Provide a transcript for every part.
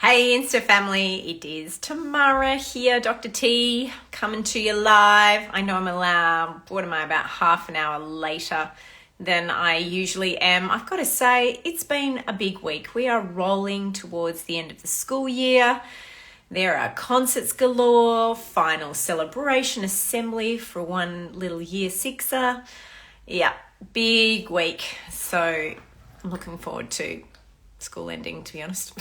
Hey Insta family, it is Tamara here, Dr. T, coming to you live. I know I'm about half an hour later than I usually am. I've got to say, it's been a big week. We are rolling towards the end of the school year. There are concerts galore, final celebration assembly for one little year sixer. Yeah, big week. So I'm looking forward to school ending, to be honest.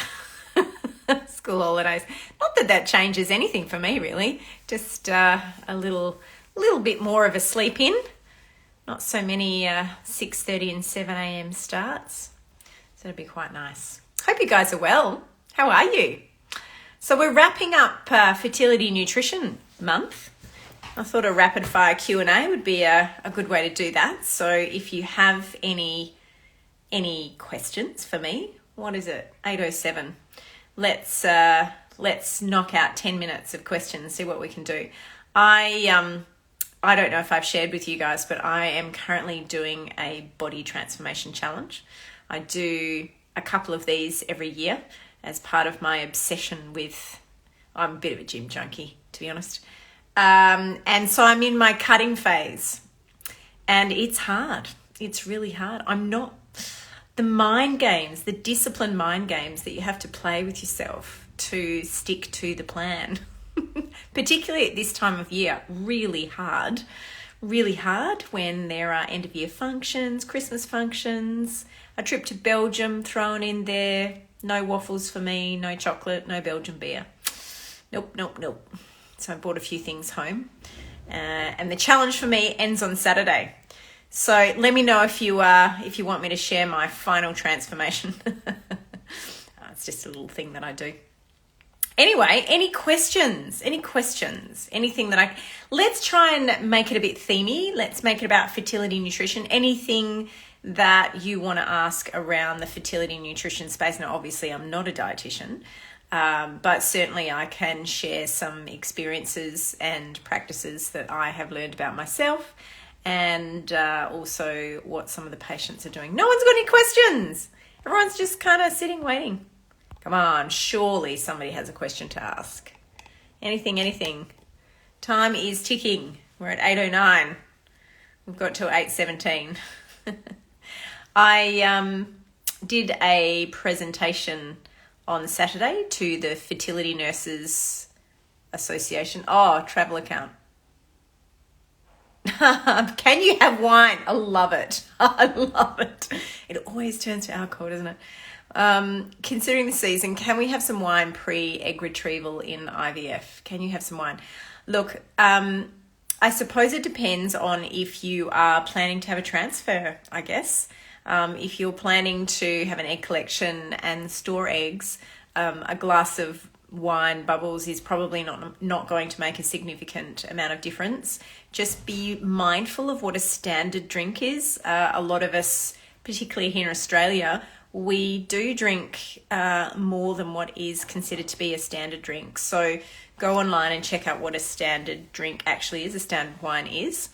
School holidays. Not that that changes anything for me, really. Just a little bit more of a sleep in. Not so many 6:30 and 7 a.m. starts. So it'll be quite nice. Hope you guys are well. How are you? So we're wrapping up Fertility Nutrition Month. I thought a rapid fire Q&A would be a good way to do that. So if you have any questions for me, what is it? 8:07. Let's knock out 10 minutes of questions, see what we can do. I don't know if I've shared with you guys, but I am currently doing a body transformation challenge. I do a couple of these every year as part of my obsession with, I'm a bit of a gym junkie, to be honest. And so I'm in my cutting phase and it's hard. It's really hard. The mind games, the disciplined mind games that you have to play with yourself to stick to the plan, particularly at this time of year, really hard when there are end of year functions, Christmas functions, a trip to Belgium thrown in there, no waffles for me, no chocolate, no Belgian beer. Nope. So I bought a few things home and the challenge for me ends on Saturday. So let me know if you want me to share my final transformation. It's just a little thing that I do. Anyway, any questions? Anything that let's try and make it a bit themey. Let's make it about fertility nutrition. Anything that you want to ask around the fertility nutrition space. Now, obviously, I'm not a dietitian, but certainly I can share some experiences and practices that I have learned about myself. And also what some of the patients are doing. No one's got any questions. Everyone's just kind of sitting, waiting. Come on, surely somebody has a question to ask. Anything. Time is ticking. We're at 8:09. We've got till 8:17. I did a presentation on Saturday to the Fertility Nurses Association. Oh, travel account. Can you have wine? I love it. It always turns to alcohol, doesn't it? Considering the season, can we have some wine pre-egg retrieval in IVF? Can you have some wine? Look, I suppose it depends on if you are planning to have a transfer, I guess. If you're planning to have an egg collection and store eggs, a glass of wine bubbles is probably not going to make a significant amount of difference. Just be mindful of what a standard drink is. A lot of us, particularly here in Australia, we do drink more than what is considered to be a standard drink. So go online and check out what a standard drink actually is, a standard wine is.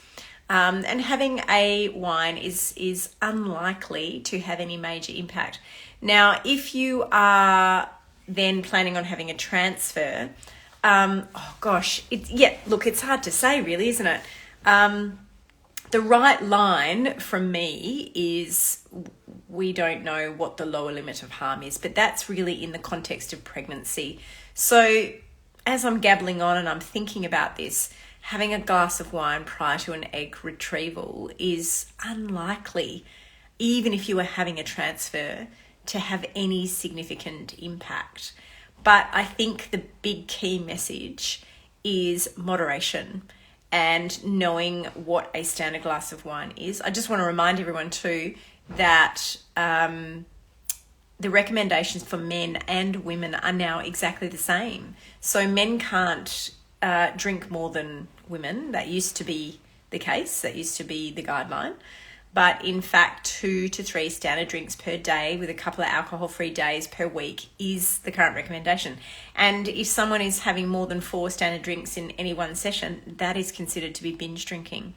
And having a wine is unlikely to have any major impact. Now, if you are then planning on having a transfer, it's hard to say really, isn't it? The right line from me is we don't know what the lower limit of harm is, but that's really in the context of pregnancy. So as I'm gabbling on and I'm thinking about this, having a glass of wine prior to an egg retrieval is unlikely, even if you were having a transfer, to have any significant impact. But I think the big key message is moderation and knowing what a standard glass of wine is. I just want to remind everyone too that the recommendations for men and women are now exactly the same. So men can't drink more than women. That used to be the case. That used to be the guideline. But in fact, 2 to 3 standard drinks per day with a couple of alcohol-free days per week is the current recommendation. And if someone is having more than 4 standard drinks in any one session, that is considered to be binge drinking.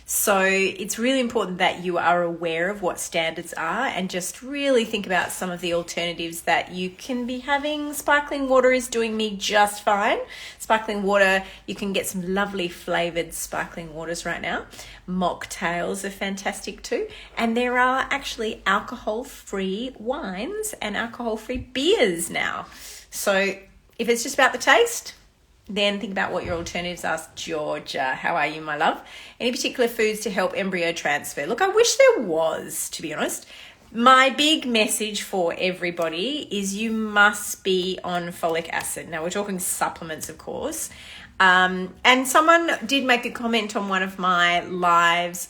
So it's really important that you are aware of what standards are and just really think about some of the alternatives that you can be having. Sparkling water is doing me just fine. Sparkling water, you can get some lovely flavoured sparkling waters right now. Mocktails are fantastic too. And there are actually alcohol-free wines and alcohol-free beers now. So if it's just about the taste, then think about what your alternatives are. Georgia, how are you, my love? Any particular foods to help embryo transfer? Look, I wish there was, to be honest. My big message for everybody is you must be on folic acid. Now, we're talking supplements, of course. And someone did make a comment on one of my lives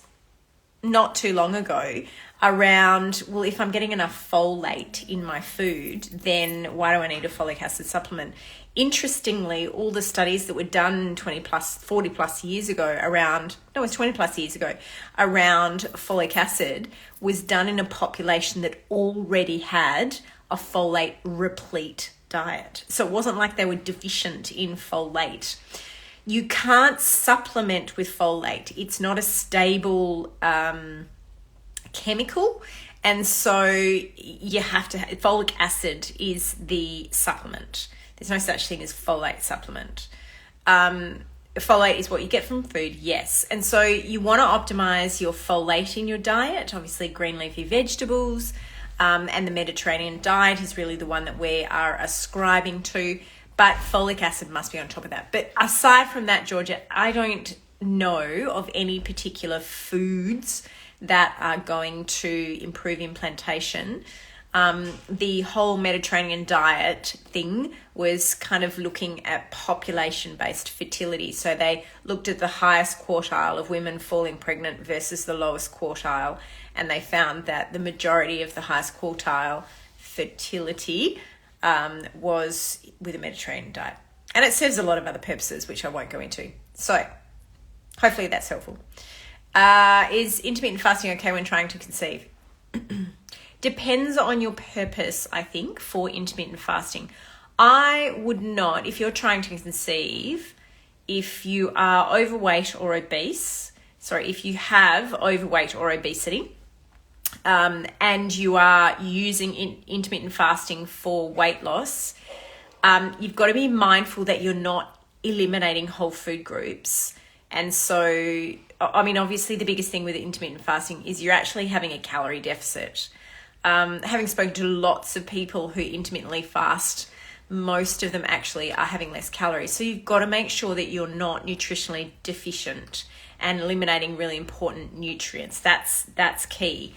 not too long ago around, well, if I'm getting enough folate in my food, then why do I need a folic acid supplement? Interestingly, all the studies that were done 40 plus years ago around folic acid was done in a population that already had a folate replete diet. So it wasn't like they were deficient in folate. You can't supplement with folate. It's not a stable chemical. And so you have to, folic acid is the supplement. There's no such thing as folate supplement. Folate is what you get from food, yes. And so you want to optimize your folate in your diet, obviously green leafy vegetables, and the Mediterranean diet is really the one that we are ascribing to, but folic acid must be on top of that. But aside from that, Georgia, I don't know of any particular foods that are going to improve implantation. The whole Mediterranean diet thing was kind of looking at population-based fertility. So they looked at the highest quartile of women falling pregnant versus the lowest quartile, and they found that the majority of the highest quartile fertility was with a Mediterranean diet. And it serves a lot of other purposes, which I won't go into. So hopefully that's helpful. Is intermittent fasting okay when trying to conceive? Depends on your purpose, I think, for intermittent fasting. I would not, if you're trying to conceive, if you are overweight or obese, if you have overweight or obesity, and you are using intermittent fasting for weight loss, you've got to be mindful that you're not eliminating whole food groups. And so, I mean, obviously the biggest thing with intermittent fasting is you're actually having a calorie deficit. Having spoken to lots of people who intermittently fast, most of them actually are having less calories. So you've got to make sure that you're not nutritionally deficient and eliminating really important nutrients. That's key.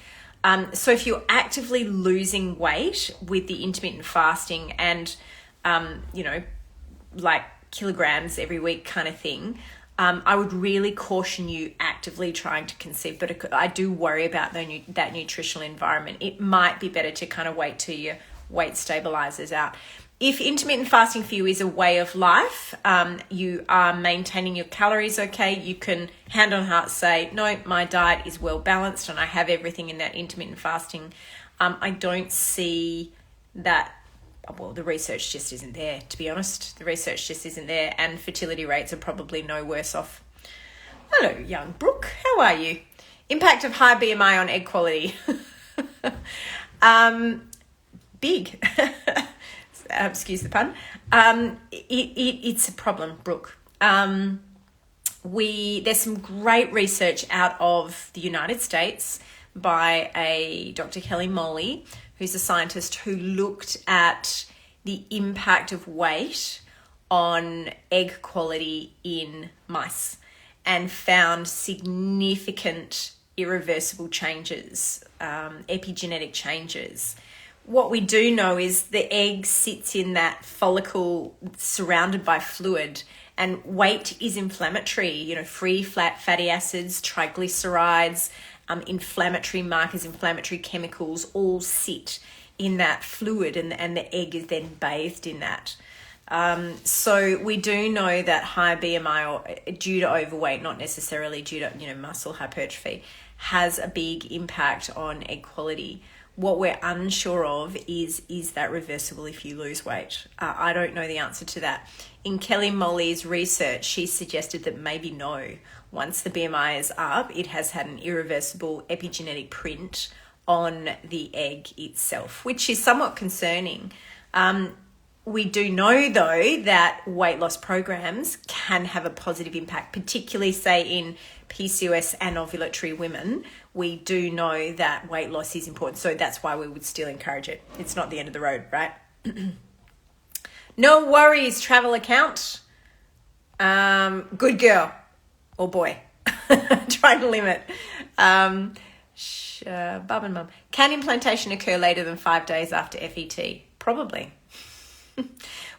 So if you're actively losing weight with the intermittent fasting and, like kilograms every week kind of thing, I would really caution you actively trying to conceive, but I do worry about that nutritional environment. It might be better to kind of wait till your weight stabilizes out. If intermittent fasting for you is a way of life, you are maintaining your calories okay, you can hand on heart say, no, my diet is well balanced and I have everything in that intermittent fasting. I don't see that. Well, the research just isn't there, to be honest. The research just isn't there, and fertility rates are probably no worse off. Hello, young Brooke. How are you? Impact of high BMI on egg quality. Big. Excuse the pun. It's a problem, Brooke. There's some great research out of the United States by a Dr. Kelly Molly, who's a scientist who looked at the impact of weight on egg quality in mice and found significant irreversible changes, epigenetic changes. What we do know is the egg sits in that follicle surrounded by fluid, and weight is inflammatory, free fatty acids, triglycerides, inflammatory markers, inflammatory chemicals all sit in that fluid, and the egg is then bathed in that. So we do know that high BMI, or due to overweight, not necessarily due to muscle hypertrophy, has a big impact on egg quality. what we're unsure of is that reversible if you lose weight? I don't know the answer to that. In Kelly Molly's research, she suggested that maybe no. Once the BMI is up, it has had an irreversible epigenetic print on the egg itself, which is somewhat concerning. We do know, though, that weight loss programs can have a positive impact, particularly, say, in PCOS and ovulatory women. We do know that weight loss is important, so that's why we would still encourage it. It's not the end of the road, right? No worries, travel account. Good girl or boy. Trying to limit. Bub and mum. Can implantation occur later than 5 days after FET? Probably.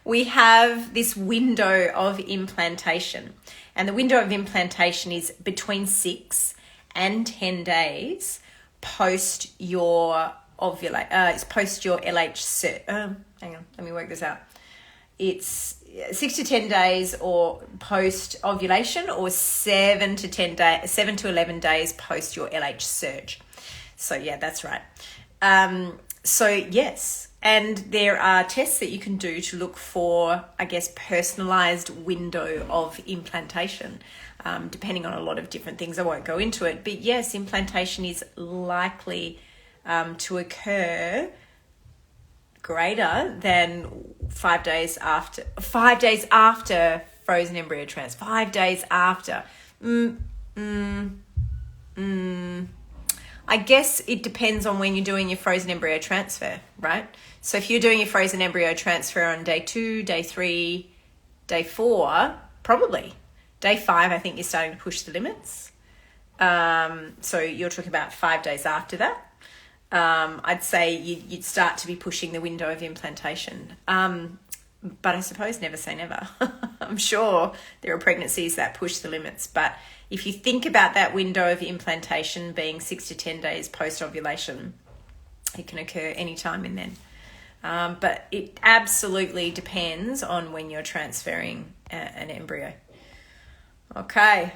We have this window of implantation, and the window of implantation is between 6 and 10 days post your it's post your LH cert. Hang on, let me work this out. It's 6 to 10 days or post ovulation, or 7 to 11 days post your LH surge. So yeah, that's right. So yes. And there are tests that you can do to look for, I guess, personalized window of implantation, depending on a lot of different things. I won't go into it, but yes, implantation is likely to occur greater than 5 days after frozen embryo transfer. 5 days after. I guess it depends on when you're doing your frozen embryo transfer, right? So if you're doing your frozen embryo transfer on day 2, day 3, day 4, probably. Day 5, I think you're starting to push the limits. So you're talking about 5 days after that. I'd say you'd start to be pushing the window of implantation. But I suppose never say never. I'm sure there are pregnancies that push the limits, but if you think about that window of implantation being 6 to 10 days post-ovulation, it can occur any time in then. But it absolutely depends on when you're transferring an embryo. Okay.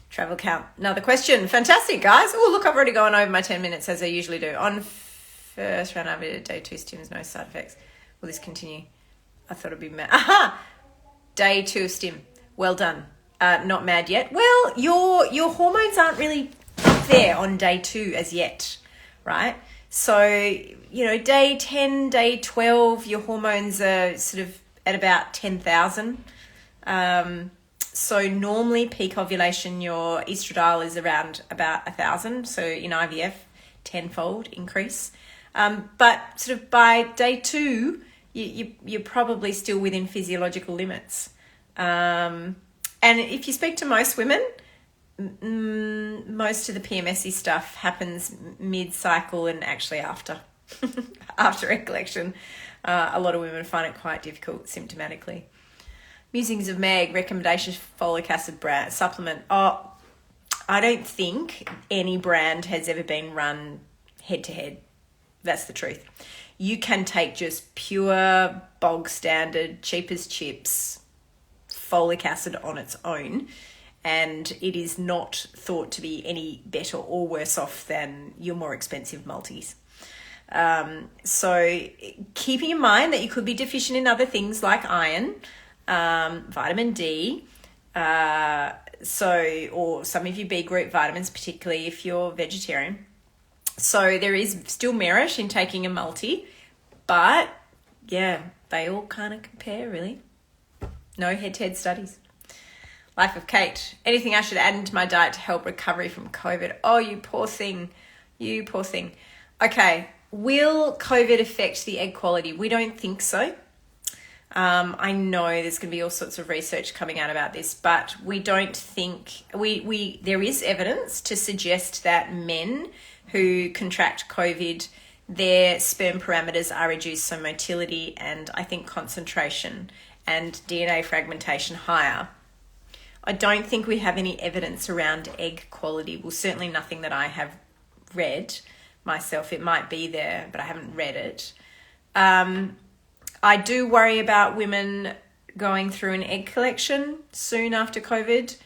Travel count. Another question. Fantastic, guys. Oh, look, I've already gone over my 10 minutes as I usually do. On first round of day 2 stims, no side effects. Will this continue? I thought it'd be mad. Aha! Day 2 of stim. Well done. Not mad yet. Well, your hormones aren't really up there on day 2 as yet, right? So, day 10, day 12, your hormones are sort of at about 10,000. So normally peak ovulation, your estradiol is around about 1,000. So in IVF, 10-fold increase. But sort of by day 2, you're probably still within physiological limits. And if you speak to most women, most of the PMSy stuff happens mid-cycle and actually after egg collection. A lot of women find it quite difficult symptomatically. Musings of Meg, recommendations for folic acid brand supplement. Oh, I don't think any brand has ever been run head-to-head. That's the truth. You can take just pure, bog standard, cheap as chips, folic acid on its own, and it is not thought to be any better or worse off than your more expensive multis. So keeping in mind that you could be deficient in other things like iron, vitamin D, or some of your B group vitamins, particularly if you're vegetarian. So there is still merit in taking a multi, but yeah, they all kind of compare really. No head-to-head studies. Life of Kate. Anything I should add into my diet to help recovery from COVID? Oh, you poor thing. You poor thing. Okay. Will COVID affect the egg quality? We don't think so. I know there's going to be all sorts of research coming out about this, but we don't think there is evidence to suggest that men who contract COVID, their sperm parameters are reduced, so motility and I think concentration and DNA fragmentation higher. I don't think we have any evidence around egg quality. Well, certainly nothing that I have read myself. It might be there, but I haven't read it. I do worry about women going through an egg collection soon after COVID.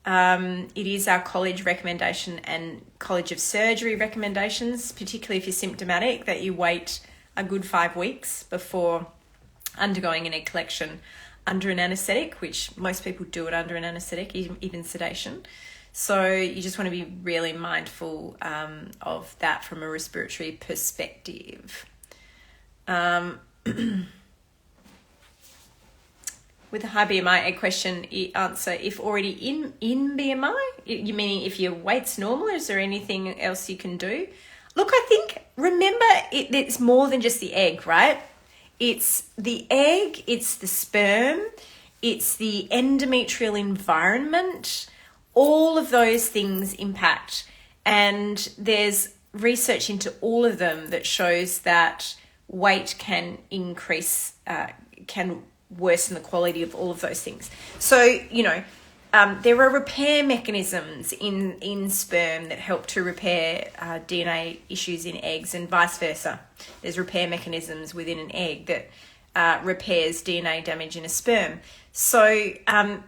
It is our college recommendation and College of Surgery recommendations, particularly if you're symptomatic, that you wait a good 5 weeks before undergoing an egg collection under an anaesthetic, which most people do it under an anaesthetic, even sedation. So you just want to be really mindful of that from a respiratory perspective. With a high BMI egg question, answer, if already in BMI, you meaning if your weight's normal, is there anything else you can do? Look, I think, remember, it's more than just the egg, right? It's the egg, it's the sperm, it's the endometrial environment. All of those things impact. And there's research into all of them that shows that weight can increase, can worsen the quality of all of those things. So, there are repair mechanisms in sperm that help to repair DNA issues in eggs, and vice versa. There's repair mechanisms within an egg that repairs DNA damage in a sperm. So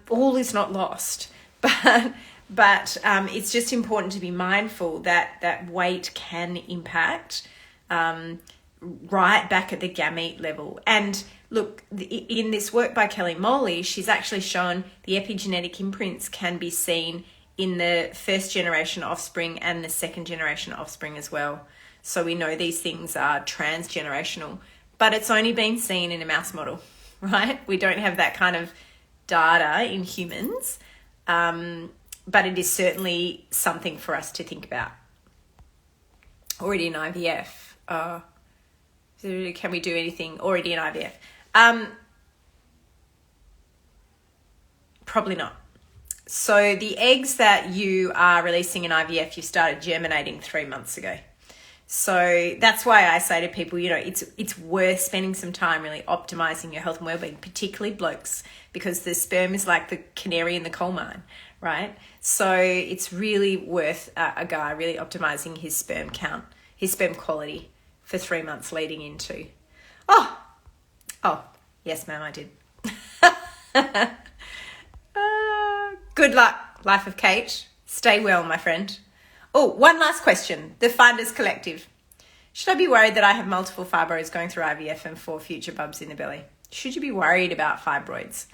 all is not lost, but it's just important to be mindful that weight can impact right back at the gamete level. And look, in this work by Kelly Moley, she's actually shown the epigenetic imprints can be seen in the first generation offspring and the second generation offspring as well. So we know these things are transgenerational, but it's only been seen in a mouse model, right? We don't have that kind of data in humans, but it is certainly something for us to think about. Already in IVF. Can we do anything already in IVF? Probably not. So the eggs that you are releasing in IVF, you started germinating 3 months ago. So that's why I say to people, it's worth spending some time really optimizing your health and well-being, particularly blokes, because the sperm is like the canary in the coal mine, right? So it's really worth a guy really optimizing his sperm count, his sperm quality for 3 months leading into. Oh, yes, ma'am, I did. Good luck, Life of Kate. Stay well, my friend. Oh, one last question. The Finders Collective. Should I be worried that I have multiple fibroids going through IVF and 4 future bubs in the belly? Should you be worried about fibroids?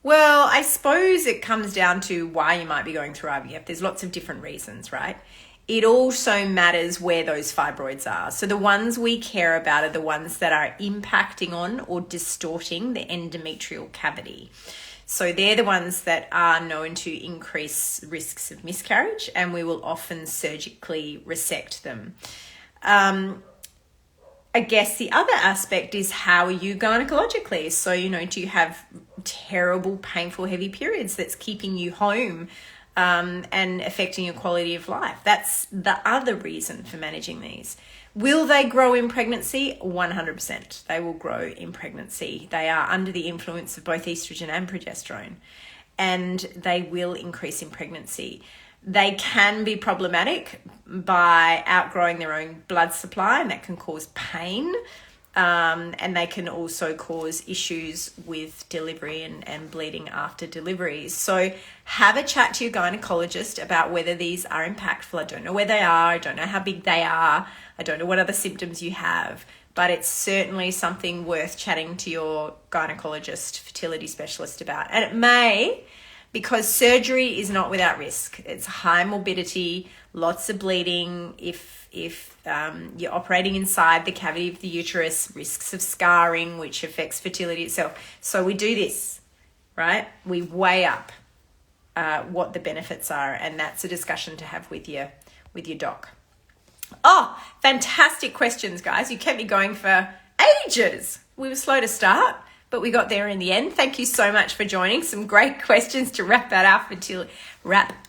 Well, I suppose it comes down to why you might be going through IVF. There's lots of different reasons, right? It also matters where those fibroids are. So the ones we care about are the ones that are impacting on or distorting the endometrial cavity. So they're the ones that are known to increase risks of miscarriage, and we will often surgically resect them. I guess the other aspect is, how are you gynecologically? So, do you have terrible, painful, heavy periods that's keeping you home and affecting your quality of life? That's the other reason for managing these. Will they grow in pregnancy? 100%. They will grow in pregnancy. They are under the influence of both estrogen and progesterone, and they will increase in pregnancy. They can be problematic by outgrowing their own blood supply, and that can cause pain. And they can also cause issues with delivery and bleeding after deliveries. So have a chat to your gynecologist about whether these are impactful. I don't know where they are. I don't know how big they are. I don't know what other symptoms you have, but it's certainly something worth chatting to your gynecologist, fertility specialist about. And it may, because surgery is not without risk. It's high morbidity, lots of bleeding. If you're operating inside the cavity of the uterus, risks of scarring, which affects fertility itself. So we do this, right? We weigh up what the benefits are, and that's a discussion to have with your doc. Oh, fantastic questions, guys. You kept me going for ages. We were slow to start, but we got there in the end. Thank you so much for joining. Some great questions to wrap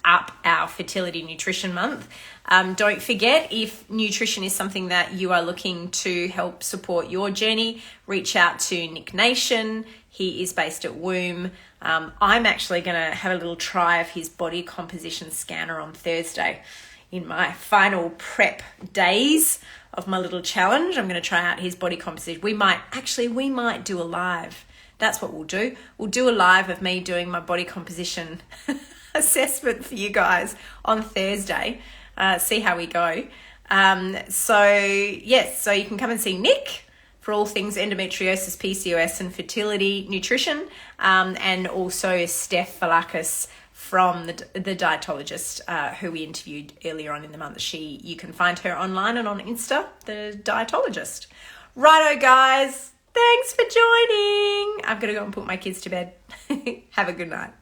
up our Fertility Nutrition Month. Don't forget, if nutrition is something that you are looking to help support your journey, reach out to Nick Nation. He is based at Womb. I'm actually going to have a little try of his body composition scanner on Thursday. In my final prep days of my little challenge, I'm going to try out his body composition. We might do a live. That's what we'll do. We'll do a live of me doing my body composition assessment for you guys on Thursday. See how we go. So you can come and see Nick for all things endometriosis, PCOS, and fertility nutrition, and also Steph Falakis from the dietologist who we interviewed earlier on in the month. You can find her online and on Insta, the dietologist. Righto, guys. Thanks for joining. I've got to go and put my kids to bed. Have a good night.